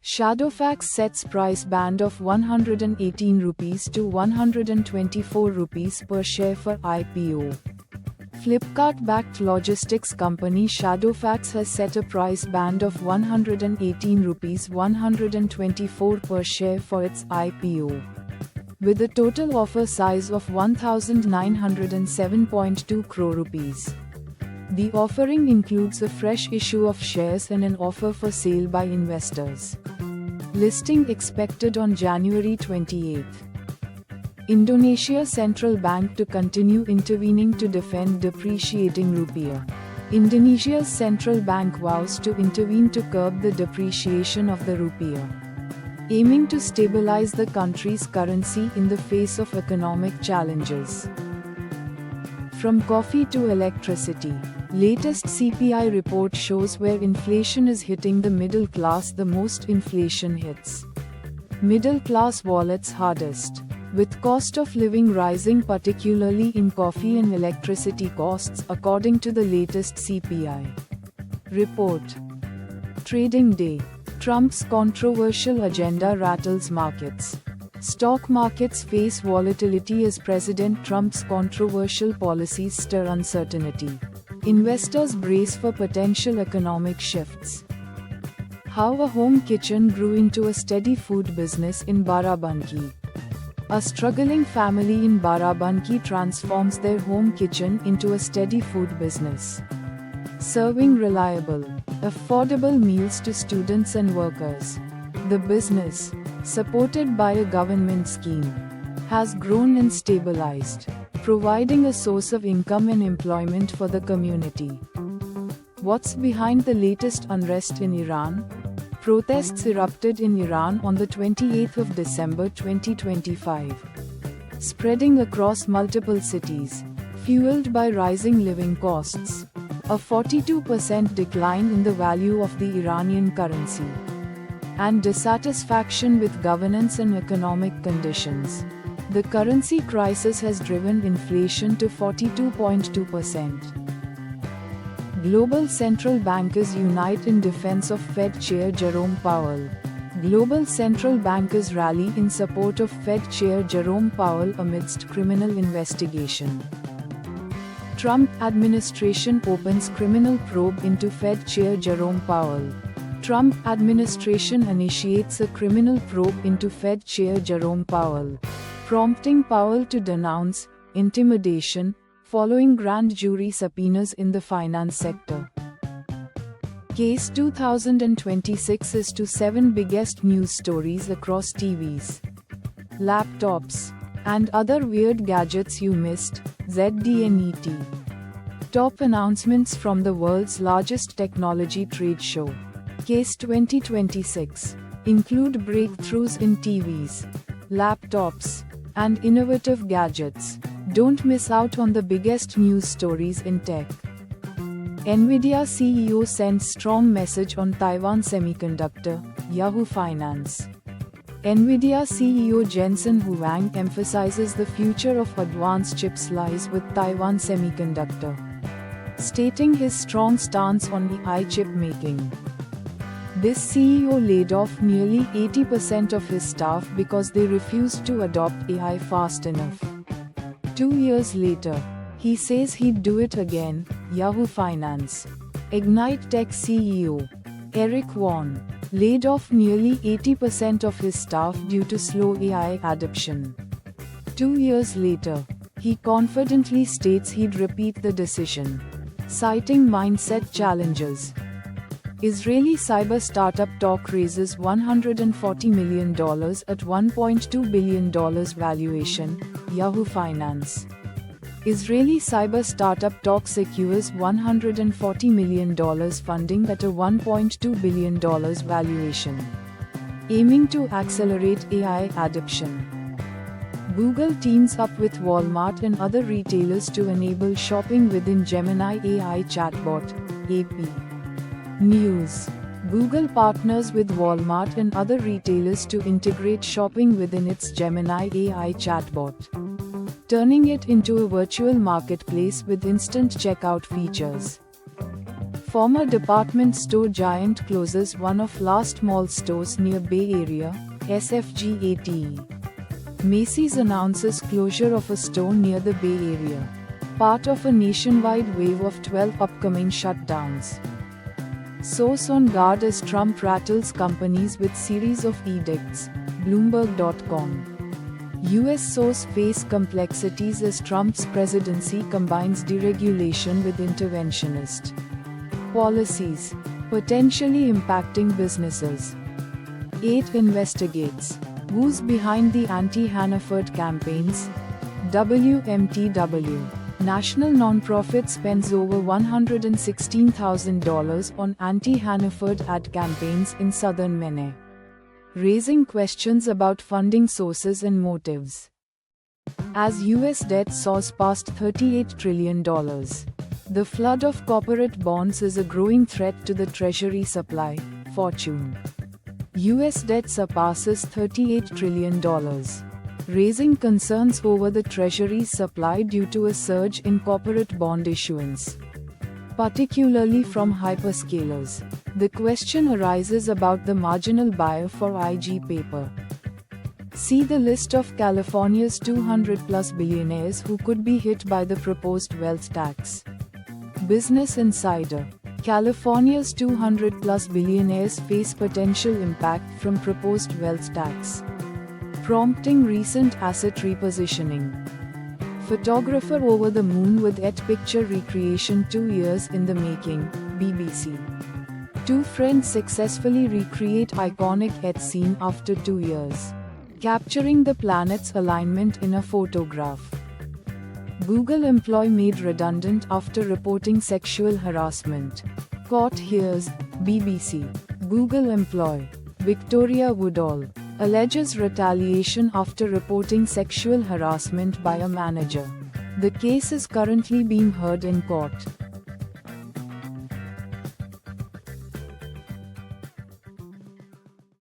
Shadowfax sets price band of 118 rupees to 124 rupees per share for IPO. Flipkart-backed logistics company Shadowfax has set a price band of 118 rupees 124 per share for its IPO. With a total offer size of 1,907.2 crore rupees. The offering includes a fresh issue of shares and an offer for sale by investors. Listing expected on January 28. Indonesia Central Bank to continue intervening to defend depreciating rupiah. Indonesia's central bank vows to intervene to curb the depreciation of the rupiah, aiming to stabilize the country's currency in the face of economic challenges. From coffee to electricity, latest CPI report shows where inflation is hitting the middle class the most. Inflation hits middle class wallets hardest, with cost of living rising particularly in coffee and electricity costs according to the latest CPI report. Trading day. Trump's controversial agenda rattles markets. Stock markets face volatility as President Trump's controversial policies stir uncertainty. Investors brace for potential economic shifts. How a home kitchen grew into a steady food business in Barabanki. A struggling family in Barabanki transforms their home kitchen into a steady food business, serving reliable, affordable meals to students and workers. The business, supported by a government scheme, has grown and stabilized, providing a source of income and employment for the community. What's behind the latest unrest in Iran? Protests erupted in Iran on the 28th of December 2025, spreading across multiple cities, fueled by rising living costs, a 42% decline in the value of the Iranian currency, and dissatisfaction with governance and economic conditions. The currency crisis has driven inflation to 42.2%. Global central bankers unite in defense of Fed Chair Jerome Powell. Global central bankers rally in support of Fed Chair Jerome Powell amidst criminal investigation. Trump administration opens criminal probe into Fed Chair Jerome Powell. Trump administration initiates a criminal probe into Fed Chair Jerome Powell, prompting Powell to denounce intimidation following grand jury subpoenas in the finance sector. Case 2026 is to 7 biggest news stories across TVs, laptops, and other weird gadgets you missed. ZDNET. Top announcements from the world's largest technology trade show. Case 2026 include breakthroughs in TVs, laptops, and innovative gadgets. Don't miss out on the biggest news stories in tech. Nvidia CEO sends strong message on Taiwan Semiconductor. Yahoo Finance. Nvidia CEO Jensen Huang emphasizes the future of advanced chips lies with Taiwan Semiconductor, stating his strong stance on AI chip making. This CEO laid off nearly 80% of his staff because they refused to adopt AI fast enough. 2 years later, he says he'd do it again. Yahoo Finance. Ignite Tech CEO Eric Yuan laid off nearly 80% of his staff due to slow AI adoption. 2 years later, he confidently states he'd repeat the decision, citing mindset challenges. Israeli cyber startup Talk raises $140 million at $1.2 billion valuation. Yahoo Finance. Israeli cyber startup Talk secures $140 million funding at a $1.2 billion valuation, aiming to accelerate AI adoption. Google teams up with Walmart and other retailers to enable shopping within Gemini AI chatbot. AP News. Google partners with Walmart and other retailers to integrate shopping within its Gemini AI chatbot, turning it into a virtual marketplace with instant checkout features. Former department store giant closes one of last mall stores near Bay Area, SFG-ATE. Macy's announces closure of a store near the Bay Area, part of a nationwide wave of 12 upcoming shutdowns. Source on guard as Trump rattles companies with series of edicts, Bloomberg.com. US source face complexities as Trump's presidency combines deregulation with interventionist policies, potentially impacting businesses. 8 investigates who's behind the anti-Hannaford campaigns. WMTW. National nonprofit spends over $116,000 on anti-Hannaford ad campaigns in southern Maine, raising questions about funding sources and motives. As US debt soars past $38 trillion, the flood of corporate bonds is a growing threat to the Treasury supply. Fortune. US debt surpasses $38 trillion, raising concerns over the Treasury's supply due to a surge in corporate bond issuance, particularly from hyperscalers. The question arises about the marginal buyer for IG paper. See the list of California's 200-plus billionaires who could be hit by the proposed wealth tax. Business Insider. California's 200-plus billionaires face potential impact from proposed wealth tax, prompting recent asset repositioning. Photographer over the moon with ET picture recreation 2 years in the making, BBC. Two friends successfully recreate iconic ET scene after 2 years, capturing the planet's alignment in a photograph. Google employee made redundant after reporting sexual harassment. Court hears, BBC. Google employee, Victoria Woodall, alleges retaliation after reporting sexual harassment by a manager. The case is currently being heard in court.